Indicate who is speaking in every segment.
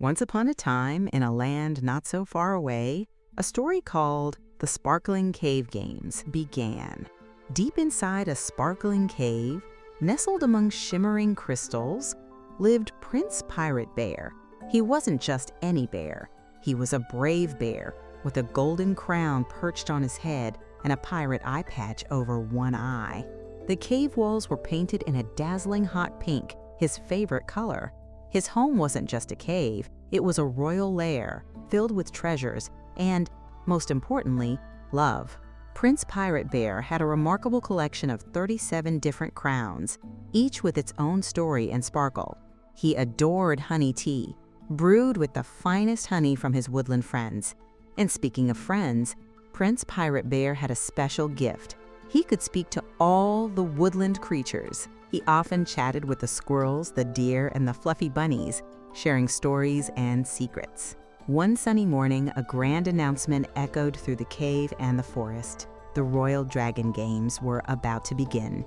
Speaker 1: Once upon a time, in a land not so far away, a story called The Sparkling Cave Games began. Deep inside a sparkling cave, nestled among shimmering crystals, lived Prince Pirate Bear. He wasn't just any bear. He was a brave bear with a golden crown perched on his head and a pirate eye patch over one eye. The cave walls were painted in a dazzling hot pink, his favorite color. His home wasn't just a cave, it was a royal lair filled with treasures and, most importantly, love. Prince Pirate Bear had a remarkable collection of 37 different crowns, each with its own story and sparkle. He adored honey tea, brewed with the finest honey from his woodland friends. And speaking of friends, Prince Pirate Bear had a special gift. He could speak to all the woodland creatures. He often chatted with the squirrels, the deer, and the fluffy bunnies, sharing stories and secrets. One sunny morning, a grand announcement echoed through the cave and the forest. The Royal Dragon Games were about to begin.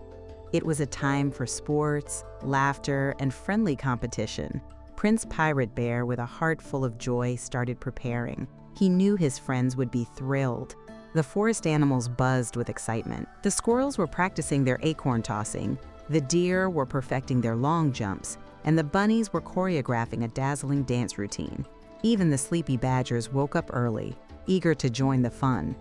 Speaker 1: It was a time for sports, laughter, and friendly competition. Prince Pirate Bear, with a heart full of joy, started preparing. He knew his friends would be thrilled. The forest animals buzzed with excitement. The squirrels were practicing their acorn tossing, the deer were perfecting their long jumps, and the bunnies were choreographing a dazzling dance routine. Even the sleepy badgers woke up early, eager to join the fun.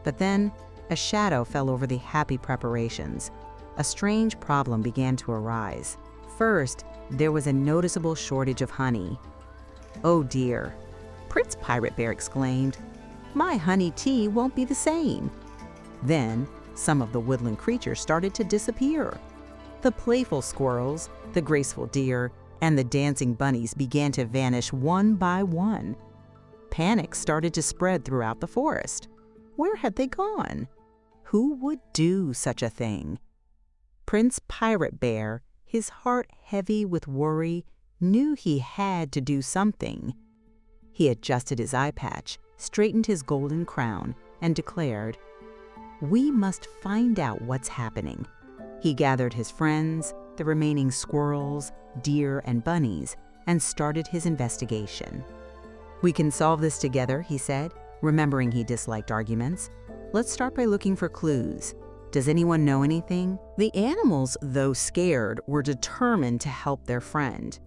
Speaker 1: But then, a shadow fell over the happy preparations. A strange problem began to arise. First, there was a noticeable shortage of honey. "Oh dear," Prince Pirate Bear exclaimed. "My honey tea won't be the same." Then, some of the woodland creatures started to disappear. The playful squirrels, the graceful deer, and the dancing bunnies began to vanish one by one. Panic started to spread throughout the forest. Where had they gone? Who would do such a thing? Prince Pirate Bear, his heart heavy with worry, knew he had to do something. He adjusted his eye patch, straightened his golden crown, and declared, "We must find out what's happening." He gathered his friends, the remaining squirrels, deer, and bunnies, and started his investigation. "We can solve this together," he said, remembering he disliked arguments. "Let's start by looking for clues. Does anyone know anything?" The animals, though scared, were determined to help their friend.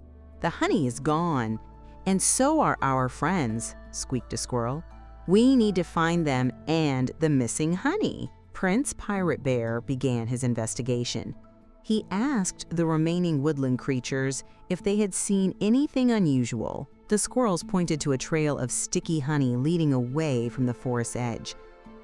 Speaker 1: "The honey is gone, and so are our friends," squeaked a squirrel. "We need to find them and the missing honey." Prince Pirate Bear began his investigation. He asked the remaining woodland creatures if they had seen anything unusual. The squirrels pointed to a trail of sticky honey leading away from the forest's edge.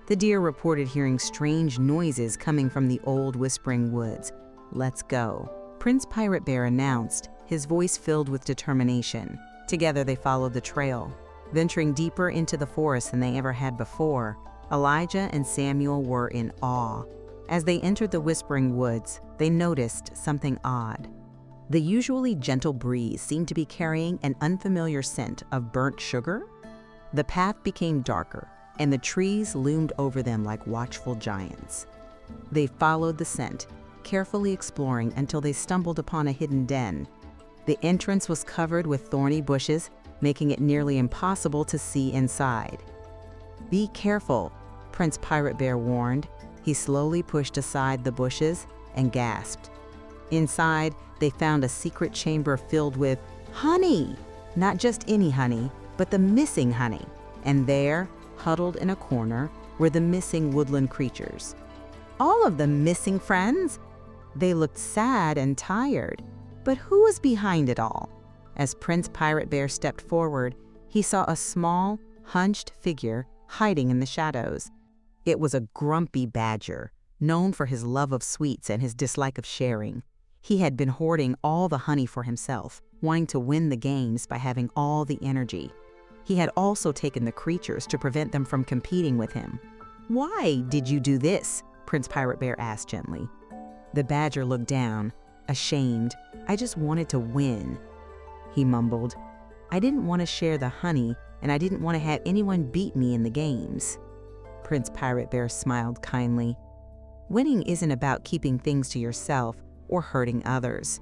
Speaker 1: The deer reported hearing strange noises coming from the old whispering woods. "Let's go," Prince Pirate Bear announced, his voice filled with determination. Together they followed the trail, venturing deeper into the forest than they ever had before. Elijah and Samuel were in awe. As they entered the whispering woods, they noticed something odd. The usually gentle breeze seemed to be carrying an unfamiliar scent of burnt sugar. The path became darker, and the trees loomed over them like watchful giants. They followed the scent, carefully exploring until they stumbled upon a hidden den. The entrance was covered with thorny bushes, making it nearly impossible to see inside. "Be careful," Prince Pirate Bear warned. He slowly pushed aside the bushes and gasped. Inside, they found a secret chamber filled with honey! Not just any honey, but the missing honey. And there, huddled in a corner, were the missing woodland creatures. All of the missing friends? They looked sad and tired. But who was behind it all? As Prince Pirate Bear stepped forward, he saw a small, hunched figure hiding in the shadows. It was a grumpy badger, known for his love of sweets and his dislike of sharing. He had been hoarding all the honey for himself, wanting to win the games by having all the energy. He had also taken the creatures to prevent them from competing with him. "Why did you do this?" Prince Pirate Bear asked gently. The badger looked down, ashamed. "I just wanted to win," he mumbled. "I didn't want to share the honey, and I didn't want to have anyone beat me in the games." Prince Pirate Bear smiled kindly. "Winning isn't about keeping things to yourself or hurting others.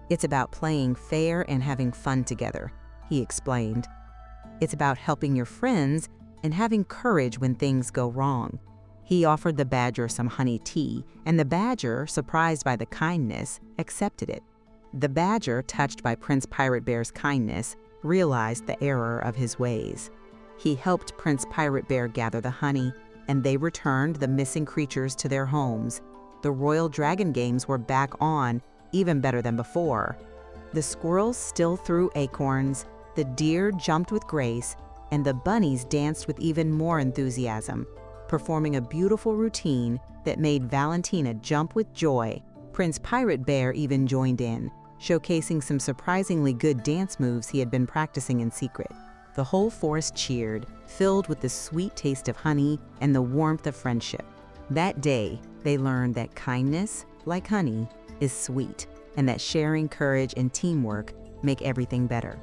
Speaker 1: It's about playing fair and having fun together. he explained. "It's about helping your friends and having courage when things go wrong." He offered the badger some honey tea, and the badger, surprised by the kindness, accepted it. The badger, touched by Prince Pirate Bear's kindness, realized the error of his ways. He helped Prince Pirate Bear gather the honey, and they returned the missing creatures to their homes. The Royal Dragon Games were back on, even better than before. The squirrels still threw acorns, the deer jumped with grace, and the bunnies danced with even more enthusiasm, performing a beautiful routine that made Valentina jump with joy. Prince Pirate Bear even joined in, showcasing some surprisingly good dance moves he had been practicing in secret. The whole forest cheered, filled with the sweet taste of honey and the warmth of friendship. That day, they learned that kindness, like honey, is sweet, and that sharing courage and teamwork make everything better.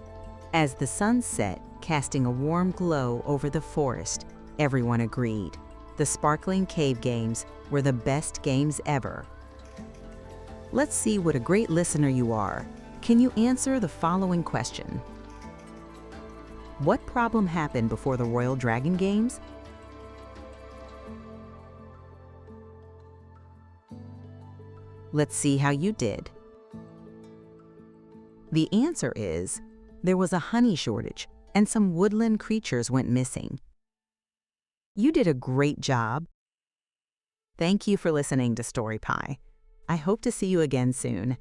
Speaker 1: As the sun set, casting a warm glow over the forest, everyone agreed. The sparkling cave games were the best games ever. Let's see what a great listener you are. Can you answer the following question? What problem happened before the Royal Dragon Games? Let's see how you did. The answer is, there was a honey shortage and some woodland creatures went missing. You did a great job. Thank you for listening to Story Pie. I hope to see you again soon.